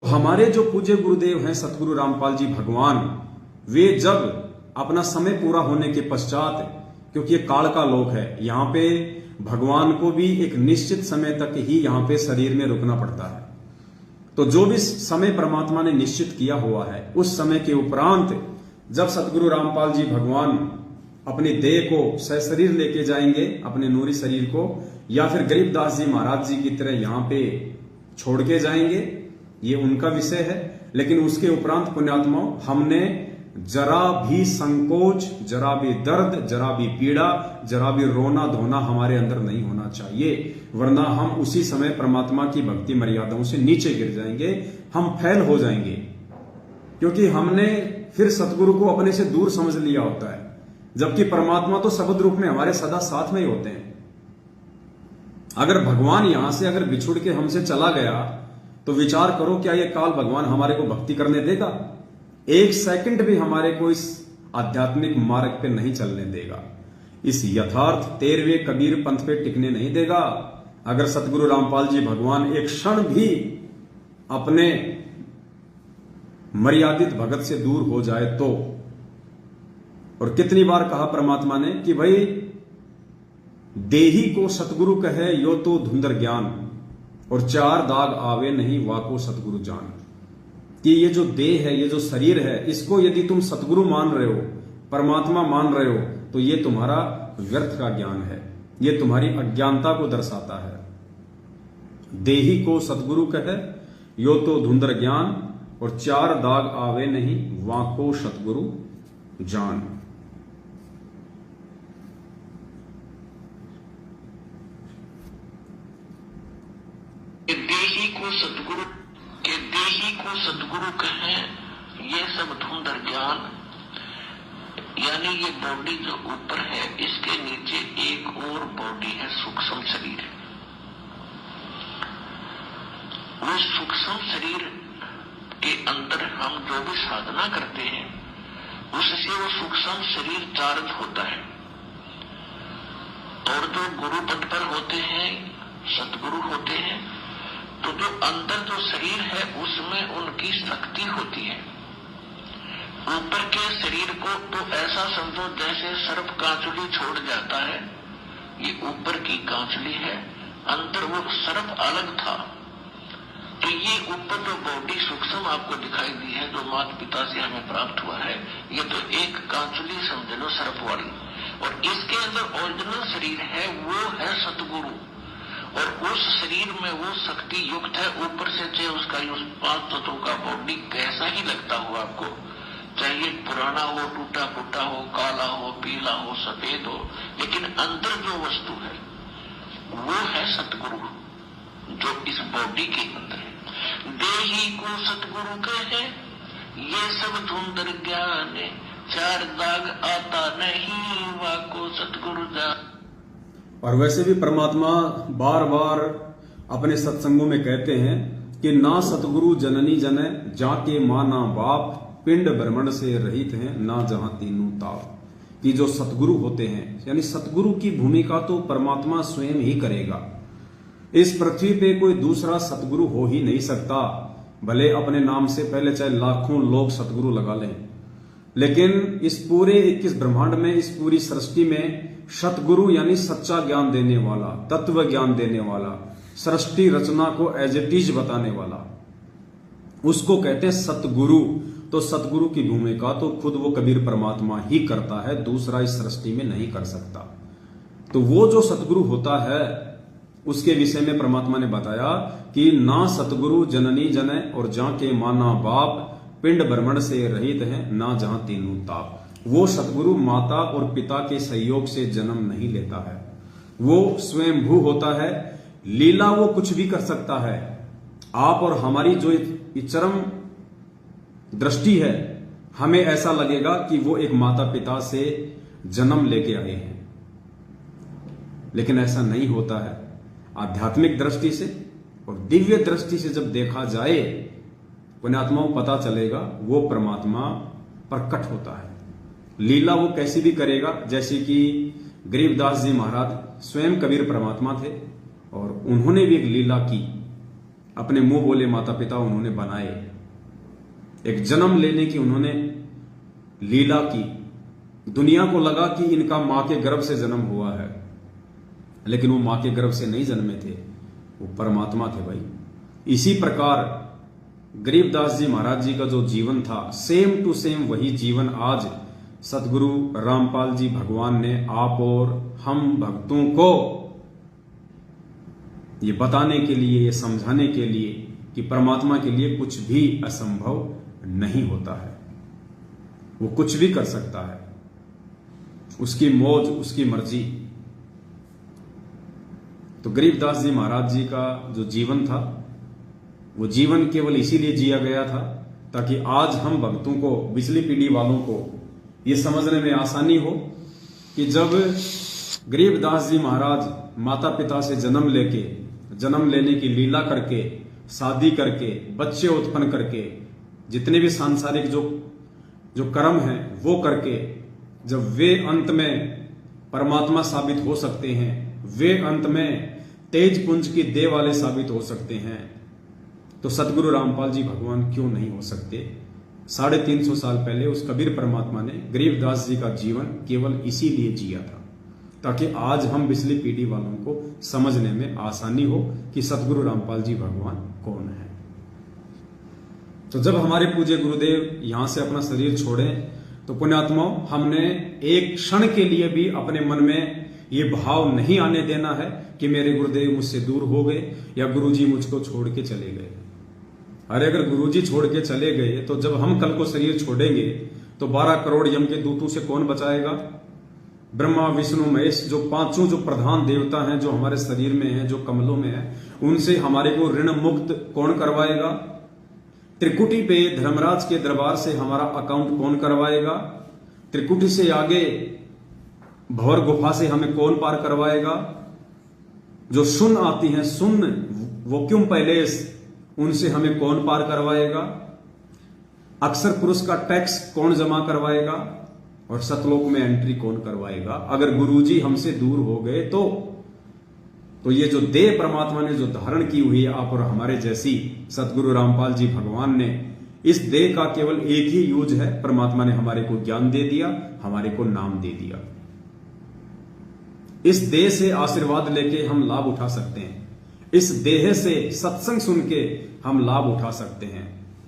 हमारे जो पूज्य गुरुदेव हैं सतगुरु रामपाल जी भगवान, वे जब अपना समय पूरा होने के पश्चात, क्योंकि ये काल का लोक है, यहाँ पे भगवान को भी एक निश्चित समय तक ही यहाँ पे शरीर में रुकना पड़ता है। तो जो भी समय परमात्मा ने निश्चित किया हुआ है, उस समय के उपरांत जब सतगुरु रामपाल जी भगवान अपनी देह को सशरीर लेके जाएंगे, अपने नूरी शरीर को, या फिर गरीबदास जी महाराज जी की तरह यहाँ पे छोड़ के जाएंगे, ये उनका विषय है। लेकिन उसके उपरांत पुण्यात्माओं, हमने जरा भी संकोच, जरा भी दर्द, जरा भी पीड़ा, जरा भी रोना धोना हमारे अंदर नहीं होना चाहिए, वरना हम उसी समय परमात्मा की भक्ति मर्यादाओं से नीचे गिर जाएंगे, हम फैल हो जाएंगे, क्योंकि हमने फिर सतगुरु को अपने से दूर समझ लिया होता है, जबकि परमात्मा तो शब्द रूप में हमारे सदा साथ में ही होते हैं। अगर भगवान यहां से अगर बिछुड़ के हमसे चला गया तो विचार करो, क्या ये काल भगवान हमारे को भक्ति करने देगा? एक सेकंड भी हमारे को इस आध्यात्मिक मार्ग पे नहीं चलने देगा, इस यथार्थ 13वें कबीर पंथ पे टिकने नहीं देगा। अगर सतगुरु रामपाल जी भगवान एक क्षण भी अपने मर्यादित भगत से दूर हो जाए तो, और कितनी बार कहा परमात्मा ने कि भाई देही को सतगुरु कहे यो तो धुंधर ज्ञान, और 4 दाग आवे नहीं वाको सतगुरु जान। कि ये जो देह है, ये जो शरीर है, इसको यदि तुम सतगुरु मान रहे हो, परमात्मा मान रहे हो, तो ये तुम्हारा व्यर्थ का ज्ञान है, ये तुम्हारी अज्ञानता को दर्शाता है। देही को सतगुरु कहे यो तो धुंधर ज्ञान, और 4 दाग आवे नहीं वाको सतगुरु जान। देही को सतगुरु कहे, ये सब धुंधर ज्ञान, यानी ये बॉडी जो ऊपर है, इसके नीचे एक और बॉडी है, सूक्ष्म शरीर। वो सूक्ष्म शरीर के अंदर हम जो भी साधना करते हैं, उससे वो सूक्ष्म शरीर चार्ज होता है, और जो गुरु पद पर होते हैं, सतगुरु होते हैं, तो जो अंदर जो शरीर है उसमें उनकी शक्ति होती है। ऊपर के शरीर को तो ऐसा समझो जैसे सर्प कांचुली छोड़ जाता है, ये ऊपर की कांचुली है, अंदर वो सर्प अलग था। तो ये ऊपर जो बॉडी सूक्ष्म आपको दिखाई दी है, जो माता पिता से हमें प्राप्त हुआ है, ये तो एक कांचुली समझ लो सर्प वाली, और इसके अंदर ओरिजिनल शरीर है, वो है सतगुरु, और उस शरीर में वो शक्ति युक्त है। ऊपर से चाहे उसका उस 5 तत्वों का बॉडी कैसा ही लगता हो आपको, चाहे पुराना हो, टूटा फूटा हो, काला हो, पीला हो, सफेद हो, लेकिन अंदर जो वस्तु है वो है सतगुरु, जो इस बॉडी के अंदर है। देही को सतगुरु कहे, ये सब धुंधर ज्ञान, 4 दाग आता नहीं वाको सतगुरु जान। और वैसे भी परमात्मा बार बार अपने सत्संगों में कहते हैं कि ना सतगुरु जननी जने जाके मां ना बाप, पिंड भ्रमण से रहित हैं ना जहां तीनों ताप। कि जो सतगुरु होते हैं, यानी सतगुरु की भूमिका तो परमात्मा स्वयं ही करेगा। इस पृथ्वी पे कोई दूसरा सतगुरु हो ही नहीं सकता, भले अपने नाम से पहले चाहे लाखों लोग सतगुरु लगा लें, लेकिन इस पूरे 21 ब्रह्मांड में, इस पूरी सृष्टि में सतगुरु यानी सच्चा ज्ञान देने वाला, तत्व ज्ञान देने वाला, सृष्टि रचना को एज इट इज बताने वाला, उसको कहते हैं सतगुरु। तो सतगुरु की भूमिका तो खुद वो कबीर परमात्मा ही करता है, दूसरा इस सृष्टि में नहीं कर सकता। तो वो जो सतगुरु होता है, उसके विषय में परमात्मा ने बताया कि ना सतगुरु जननी जने और जाके माना बाप, पिंड भ्रमण से रहित हैं ना जहां तीनों ताप। वो सतगुरु माता और पिता के सहयोग से जन्म नहीं लेता है, वो स्वयंभू होता है, लीला वो कुछ भी कर सकता है। आप और हमारी जो चरम दृष्टि है, हमें ऐसा लगेगा कि वो एक माता पिता से जन्म लेके आए हैं, लेकिन ऐसा नहीं होता है। आध्यात्मिक दृष्टि से और दिव्य दृष्टि से जब देखा जाए, पुण्यात्माओं पता चलेगा वो परमात्मा प्रकट होता है। लीला वो कैसी भी करेगा, जैसे कि गरीबदास जी महाराज स्वयं कबीर परमात्मा थे और उन्होंने भी एक लीला की। अपने मुंह बोले माता पिता उन्होंने बनाए, एक जन्म लेने की उन्होंने लीला की। दुनिया को लगा कि इनका मां के गर्भ से जन्म हुआ है, लेकिन वो मां के गर्भ से नहीं जन्मे थे, वो परमात्मा थे भाई। इसी प्रकार गरीबदास जी महाराज जी का जो जीवन था, सेम टू सेम वही जीवन आज सतगुरु रामपाल जी भगवान ने आप और हम भक्तों को ये बताने के लिए, ये समझाने के लिए कि परमात्मा के लिए कुछ भी असंभव नहीं होता है, वो कुछ भी कर सकता है, उसकी मौज, उसकी मर्जी। तो गरीबदास जी महाराज जी का जो जीवन था, वो जीवन केवल इसीलिए जिया गया था ताकि आज हम भक्तों को, पिछली पीढ़ी वालों को ये समझने में आसानी हो कि जब गरीबदास जी महाराज माता पिता से जन्म लेने की लीला करके, शादी करके, बच्चे उत्पन्न करके, जितने भी सांसारिक जो कर्म हैं वो करके, जब वे अंत में परमात्मा साबित हो सकते हैं, वे अंत में तेज पुंज की देह वाले साबित हो सकते हैं, तो सतगुरु रामपाल जी भगवान क्यों नहीं हो सकते। 350 साल पहले उस कबीर परमात्मा ने गरीबदास जी का जीवन केवल इसीलिए जिया था ताकि आज हम पिछली पीढ़ी वालों को समझने में आसानी हो कि सतगुरु रामपाल जी भगवान कौन है। तो जब हमारे पूज्य गुरुदेव यहां से अपना शरीर छोड़े तो पुण्यात्माओं, हमने एक क्षण के लिए भी अपने मन में ये भाव नहीं आने देना है कि मेरे गुरुदेव मुझसे दूर हो गए या गुरुजी मुझको छोड़ के चले गए। अरे अगर गुरुजी छोड़ के चले गए तो जब हम कल को शरीर छोड़ेंगे तो 12 करोड़ यम के दूतों से कौन बचाएगा। ब्रह्मा विष्णु महेश जो पांचों जो प्रधान देवता हैं, जो हमारे शरीर में हैं, जो कमलों में हैं, उनसे हमारे को ऋण मुक्त कौन करवाएगा। त्रिकुटी पे धर्मराज के दरबार से हमारा अकाउंट कौन करवाएगा। त्रिकुटी से आगे भंवर गुफा से हमें कौन पार करवाएगा। जो सुन आती हैं, सुन वैक्यूम पैलेस, उनसे हमें कौन पार करवाएगा। अक्षर पुरुष का टैक्स कौन जमा करवाएगा और सतलोक में एंट्री कौन करवाएगा। अगर गुरुजी हमसे दूर हो गए तो ये जो देह परमात्मा ने जो धारण की हुई है आप और हमारे जैसी, सतगुरु रामपाल जी भगवान ने इस देह का केवल एक ही यूज है। परमात्मा ने हमारे को ज्ञान दे दिया, हमारे को नाम दे दिया। इस देह से आशीर्वाद लेके हम लाभ उठा सकते हैं, इस देह से सत्संग सुन के हम लाभ उठा सकते हैं,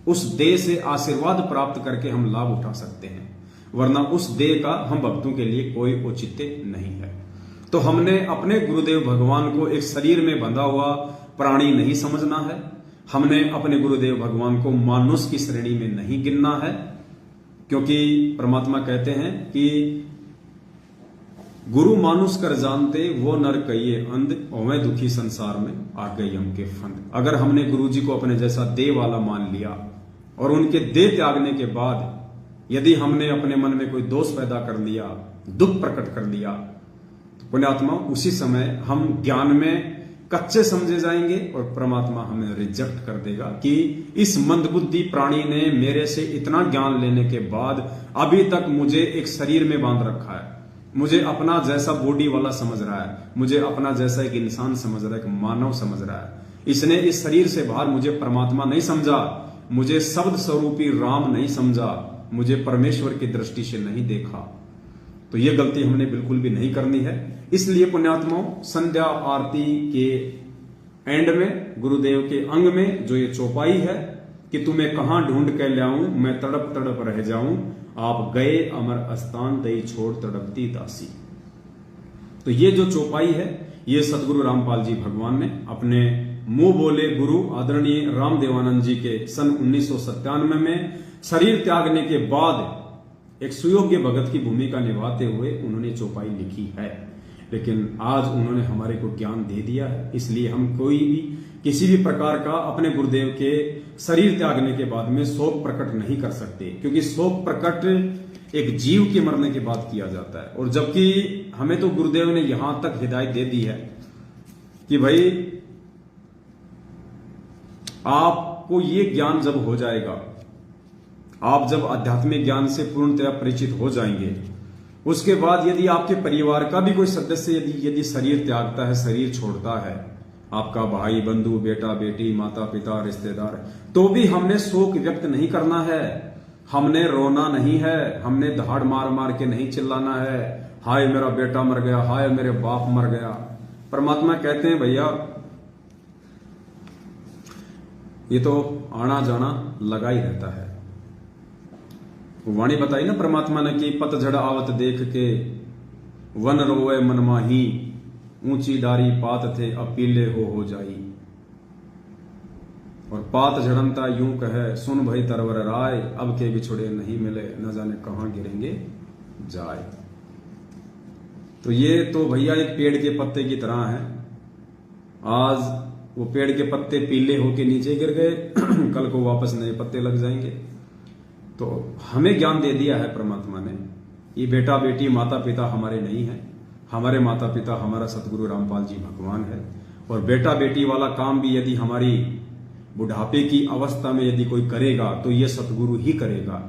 उस देह से आशीर्वाद प्राप्त करके हम लाभ उठा सकते हैं, वरना उस देह का हम भक्तों के लिए कोई औचित्य नहीं है। तो हमने अपने गुरुदेव भगवान को एक शरीर में बंधा हुआ प्राणी नहीं समझना है। हमने अपने गुरुदेव भगवान को मानुष की श्रेणी में नहीं गिनना है, क्योंकि परमात्मा कहते हैं कि गुरु मानुष कर जानते वो नर कहिए अंध, ओवे दुखी संसार में आ गई हम के फंद। अगर हमने गुरु जी को अपने जैसा देह वाला मान लिया और उनके देह त्यागने के बाद यदि हमने अपने मन में कोई दोष पैदा कर लिया, दुख प्रकट कर लिया, तो पुण्यात्मा उसी समय हम ज्ञान में कच्चे समझे जाएंगे और परमात्मा हमें रिजेक्ट कर देगा कि इस मंदबुद्धि प्राणी ने मेरे से इतना ज्ञान लेने के बाद अभी तक मुझे एक शरीर में बांध रखा है, मुझे अपना जैसा बॉडी वाला समझ रहा है, मुझे अपना जैसा एक इंसान समझ रहा है, एक मानव समझ रहा है। इसने इस शरीर से बाहर मुझे परमात्मा नहीं समझा, मुझे शब्द स्वरूपी राम नहीं समझा, मुझे परमेश्वर की दृष्टि से नहीं देखा। तो ये गलती हमने बिल्कुल भी नहीं करनी है। इसलिए पुण्यात्माओं, संध्या आरती के एंड में गुरुदेव के अंग में जो ये चौपाई है कि तुम्हें कहां ढूंढ के लाऊं, मैं तड़प तड़प रह जाऊं, आप गए अमर स्थान दई छोड़ तड़पती दासी। तो ये जो चौपाई है ये सतगुरु रामपाल जी भगवान ने अपने मुंह बोले गुरु आदरणीय रामदेवानंद जी के सन 1997 में शरीर त्यागने के बाद एक सुयोग्य भगत की भूमिका निभाते हुए उन्होंने चौपाई लिखी है। लेकिन आज उन्होंने हमारे को ज्ञान दे दिया है, इसलिए हम कोई भी किसी भी प्रकार का अपने गुरुदेव के शरीर त्यागने के बाद में शोक प्रकट नहीं कर सकते, क्योंकि शोक प्रकट एक जीव के मरने के बाद किया जाता है। और जबकि हमें तो गुरुदेव ने यहां तक हिदायत दे दी है कि भाई आपको ये ज्ञान जब हो जाएगा, आप जब आध्यात्मिक ज्ञान से पूर्णतया परिचित हो जाएंगे, उसके बाद यदि आपके परिवार का भी कोई सदस्य यदि शरीर त्यागता है, शरीर छोड़ता है, आपका भाई बंधु बेटा बेटी माता पिता रिश्तेदार, तो भी हमने शोक व्यक्त नहीं करना है, हमने रोना नहीं है, हमने दहाड़ मार मार के नहीं चिल्लाना है, हाय मेरा बेटा मर गया, हाय मेरे बाप मर गया। परमात्मा कहते हैं भैया ये तो आना जाना लगा ही रहता है। वाणी बताई ना परमात्मा ने कि पतझड़ आवत देख के वन रोवे मन माही, ऊंची डारी पात थे अब पीले हो जाई। और पात झड़नता यूं कहे सुन भई तरवर राय, अब के बिछुड़े नहीं मिले न जाने कहां गिरेंगे जाए। तो ये तो भैया एक पेड़ के पत्ते की तरह है। आज वो पेड़ के पत्ते पीले होके नीचे गिर गए, कल को वापस नए पत्ते लग जाएंगे। तो हमें ज्ञान दे दिया है परमात्मा ने, ये बेटा बेटी माता पिता हमारे नहीं है, हमारे माता पिता हमारा सतगुरु रामपाल जी भगवान है। और बेटा बेटी वाला काम भी यदि हमारी बुढ़ापे की अवस्था में यदि कोई करेगा तो ये सतगुरु ही करेगा।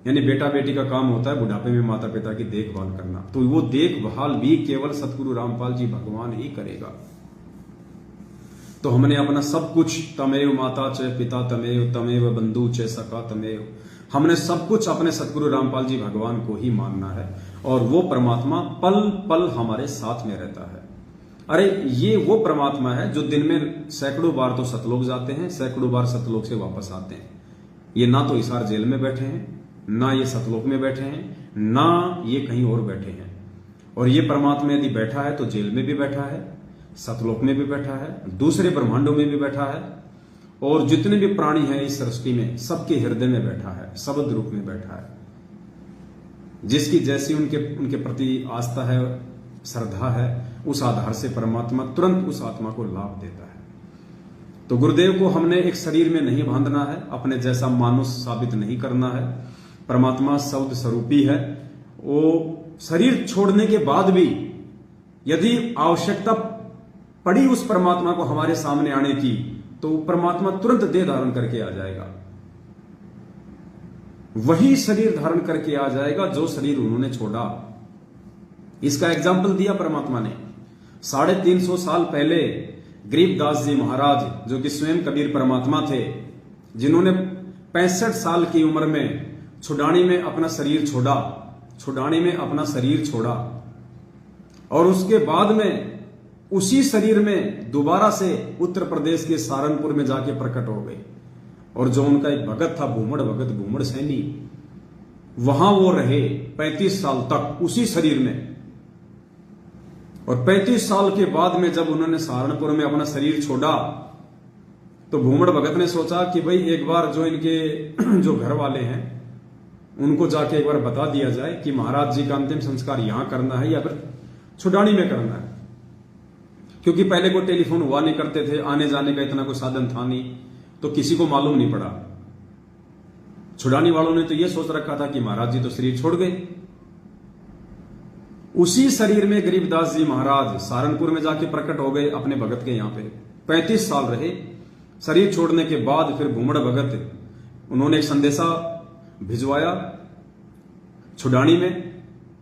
यानी बेटा बेटी का काम होता है बुढ़ापे में माता पिता की देखभाल करना, तो वो देखभाल भी केवल सतगुरु रामपाल जी भगवान ही करेगा। तो हमने अपना सब कुछ तमेव माता च पिता तमेव तमेव बंधु च सखा तमेव, हमने सब कुछ अपने सतगुरु रामपाल जी भगवान को ही मानना है। और वो परमात्मा पल पल हमारे साथ में रहता है। अरे ये वो परमात्मा है जो दिन में सैकड़ों बार तो सतलोक जाते हैं, सैकड़ों बार सतलोक से वापस आते हैं। ये ना तो हिसार जेल में बैठे हैं, ना ये सतलोक में बैठे हैं, ना ये कहीं और बैठे हैं। और ये परमात्मा यदि बैठा है तो जेल में भी बैठा है, सतलोक में भी बैठा है, दूसरे ब्रह्मांडों में भी बैठा है, और जितने भी प्राणी हैं इस सृष्टि में सबके हृदय में बैठा है, शब्द रूप में बैठा है। जिसकी जैसी उनके प्रति आस्था है, श्रद्धा है, उस आधार से परमात्मा तुरंत उस आत्मा को लाभ देता है। तो गुरुदेव को हमने एक शरीर में नहीं बांधना है, अपने जैसा मानुष साबित नहीं करना है। परमात्मा शब्द स्वरूपी है। वो शरीर छोड़ने के बाद भी यदि आवश्यकता पड़ी उस परमात्मा को हमारे सामने आने की, तो परमात्मा तुरंत देह धारण करके आ जाएगा। वही शरीर धारण करके आ जाएगा जो शरीर उन्होंने छोड़ा। इसका एग्जाम्पल दिया परमात्मा ने। 350 साल पहले गरीबदास जी महाराज, जो कि स्वयं कबीर परमात्मा थे, जिन्होंने 65 साल की उम्र में छुडानी में अपना शरीर छोड़ा, छुडानी में अपना शरीर छोड़ा, और उसके बाद में उसी शरीर में दोबारा से उत्तर प्रदेश के सहारनपुर में जाके प्रकट हो गए। और जो उनका एक भगत था भूमड़ भगत, भूमड़ सैनी, वहां वो रहे 35 साल तक उसी शरीर में। और 35 साल के बाद में जब उन्होंने सहारनपुर में अपना शरीर छोड़ा, तो भूमड़ भगत ने सोचा कि भाई एक बार जो इनके जो घर वाले हैं उनको जाके एक बार बता दिया जाए कि महाराज जी का अंतिम संस्कार यहां करना है या फिर छुडानी में करना है। क्योंकि पहले को टेलीफोन हुआ नहीं करते थे, आने जाने का इतना कोई साधन था नहीं, तो किसी को मालूम नहीं पड़ा। छुडानी वालों ने तो यह सोच रखा था कि महाराज जी तो शरीर छोड़ गए। उसी शरीर में गरीबदास जी महाराज सहारनपुर में जाके प्रकट हो गए अपने भगत के यहां पे। 35 साल रहे। शरीर छोड़ने के बाद फिर भूमड़ भगत, उन्होंने एक संदेशा भिजवाया छुडानी में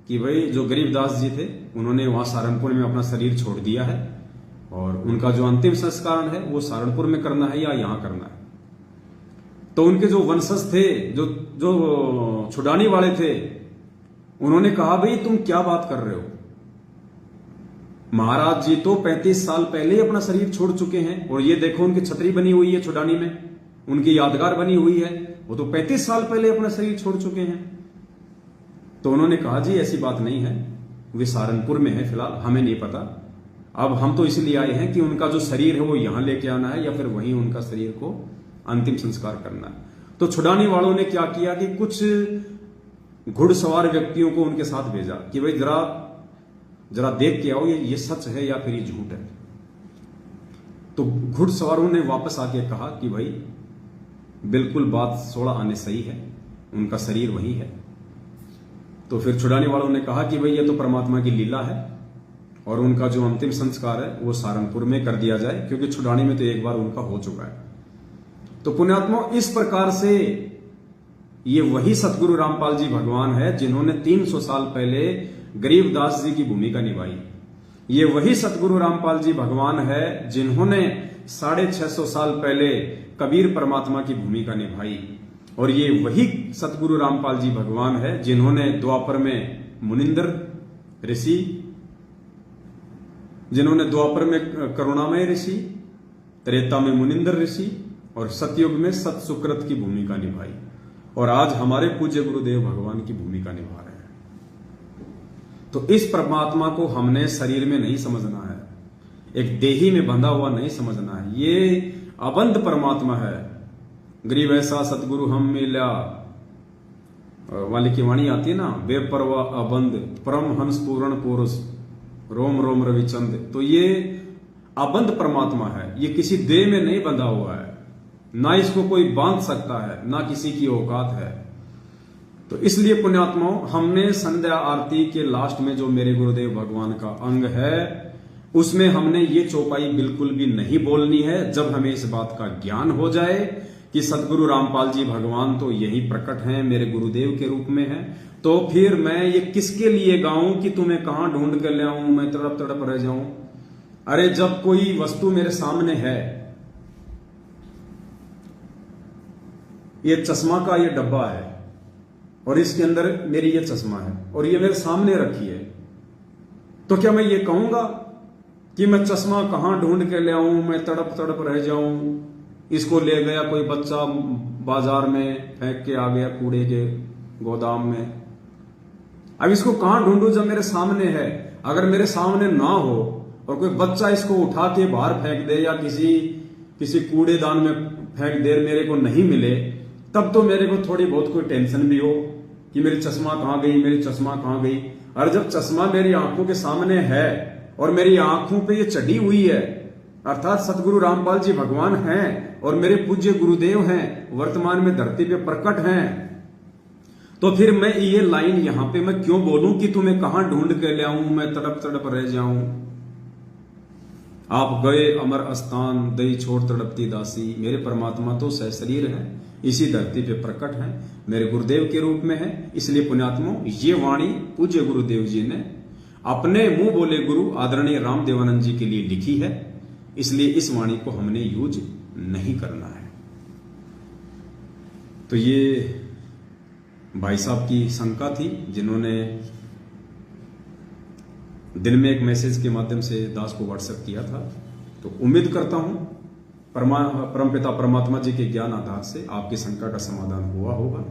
कि भाई जो गरीबदास जी थे उन्होंने वहां सहारनपुर में अपना शरीर छोड़ दिया है, और उनका जो अंतिम संस्कार है वो सहारनपुर में करना है या यहां करना है। तो उनके जो वंशज थे, जो छुडानी वाले थे, उन्होंने कहा भाई तुम क्या बात कर रहे हो, महाराज जी तो 35 साल पहले ही अपना शरीर छोड़ चुके हैं, और ये देखो उनकी छतरी बनी हुई है छुडानी में, उनकी यादगार बनी हुई है, वो तो 35 साल पहले अपना शरीर छोड़ चुके हैं। तो उन्होंने कहा जी ऐसी बात नहीं है, वे सहारनपुर में है फिलहाल, हमें नहीं पता। अब हम तो इसलिए आए हैं कि उनका जो शरीर है वो यहां लेके आना है या फिर वहीं उनका शरीर को अंतिम संस्कार करना है। तो छुडानी वालों ने क्या किया कि कुछ घुड़सवार व्यक्तियों को उनके साथ भेजा कि भाई जरा देख के आओ ये सच है या फिर ये झूठ है। तो घुड़सवारों ने वापस आके कहा कि भाई बिल्कुल बात 16 आने सही है, उनका शरीर वही है। तो फिर छुडानी वालों ने कहा कि भाई ये तो परमात्मा की लीला है, और उनका जो अंतिम संस्कार है वो सहारनपुर में कर दिया जाए, क्योंकि छुडानी में तो एक बार उनका हो चुका है। तो पुण्यात्मा, इस प्रकार से ये वही सतगुरु रामपाल जी भगवान है जिन्होंने 300 साल पहले गरीबदास जी की भूमिका निभाई। ये वही सतगुरु रामपाल जी भगवान है जिन्होंने 650 साल पहले कबीर परमात्मा की भूमिका निभाई, और ये वही सतगुरु रामपाल जी भगवान है जिन्होंने द्वापर में मुनिंदर ऋषि, जिन्होंने द्वापर में करुणामय ऋषि, त्रेता में मुनिंदर ऋषि और सतयुग में सत सुकृत की भूमिका निभाई, और आज हमारे पूज्य गुरुदेव भगवान की भूमिका निभा रहे हैं। तो इस परमात्मा को हमने शरीर में नहीं समझना है, एक देही में बंधा हुआ नहीं समझना है। ये अबंध परमात्मा है। गरीब ऐसा सतगुरु हम मिला वाली की वाणी आती है ना, बेपरवा अबंध परम हंस पूर्ण पुरुष रोम रोम रविचंद। तो ये अबंध परमात्मा है, ये किसी देह में नहीं बंधा हुआ है, ना इसको कोई बांध सकता है, ना किसी की औकात है। तो इसलिए पुण्यात्माओं, हमने संध्या आरती के लास्ट में जो मेरे गुरुदेव भगवान का अंग है उसमें हमने ये चौपाई बिल्कुल भी नहीं बोलनी है। जब हमें इस बात का ज्ञान हो जाए कि सतगुरु रामपाल जी भगवान तो यही प्रकट हैं, मेरे गुरुदेव के रूप में हैं, तो फिर मैं ये किसके लिए गाऊं कि तुम्हें कहां ढूंढ कर ले आऊं, मैं तड़प तड़प रह जाऊं। अरे जब कोई वस्तु मेरे सामने है, ये चश्मा का ये डब्बा है और इसके अंदर मेरी ये चश्मा है और ये मेरे सामने रखी है, तो क्या मैं ये कहूंगा कि मैं चश्मा कहां ढूंढ के ले आऊं, मैं तड़प तड़प रह जाऊं, इसको ले गया कोई बच्चा बाजार में फेंक के आ गया कूड़े के गोदाम में, अब इसको कहां ढूंढूं जब मेरे सामने है। अगर मेरे सामने ना हो और कोई बच्चा इसको उठा के बाहर फेंक दे या किसी कूड़ेदान में फेंक दे, मेरे को नहीं मिले, तब तो मेरे को थोड़ी बहुत कोई टेंशन भी हो कि मेरी चश्मा कहां गई, मेरी चश्मा कहां गई। और जब चश्मा मेरी आंखों के सामने है और मेरी आंखों पे ये चढ़ी हुई है, अर्थात सतगुरु रामपाल जी भगवान हैं और मेरे पूज्य गुरुदेव हैं, वर्तमान में धरती पे प्रकट हैं, तो फिर मैं ये लाइन यहां पे मैं क्यों बोलूं कि तुम्हें कहां ढूंढ के ले आऊं, मैं तड़प तड़प रह जाऊं। आप गए अमर स्थान दई छोड़ तड़पती दासी। मेरे परमात्मा तो सहशरीर है, इसी धरती पे प्रकट है, मेरे गुरुदेव के रूप में है। इसलिए पुण्यात्मों, ये वाणी पूज्य गुरुदेव जी ने अपने मुंह बोले गुरु आदरणीय रामदेवानंद जी के लिए लिखी है, इसलिए इस वाणी को हमने यूज नहीं करना है। तो ये भाई साहब की शंका थी, जिन्होंने दिन में एक मैसेज के माध्यम से दास को व्हाट्सएप किया था। तो उम्मीद करता हूं परमपिता परमात्मा जी के ज्ञान आधार से आपकी शंका का समाधान हुआ होगा।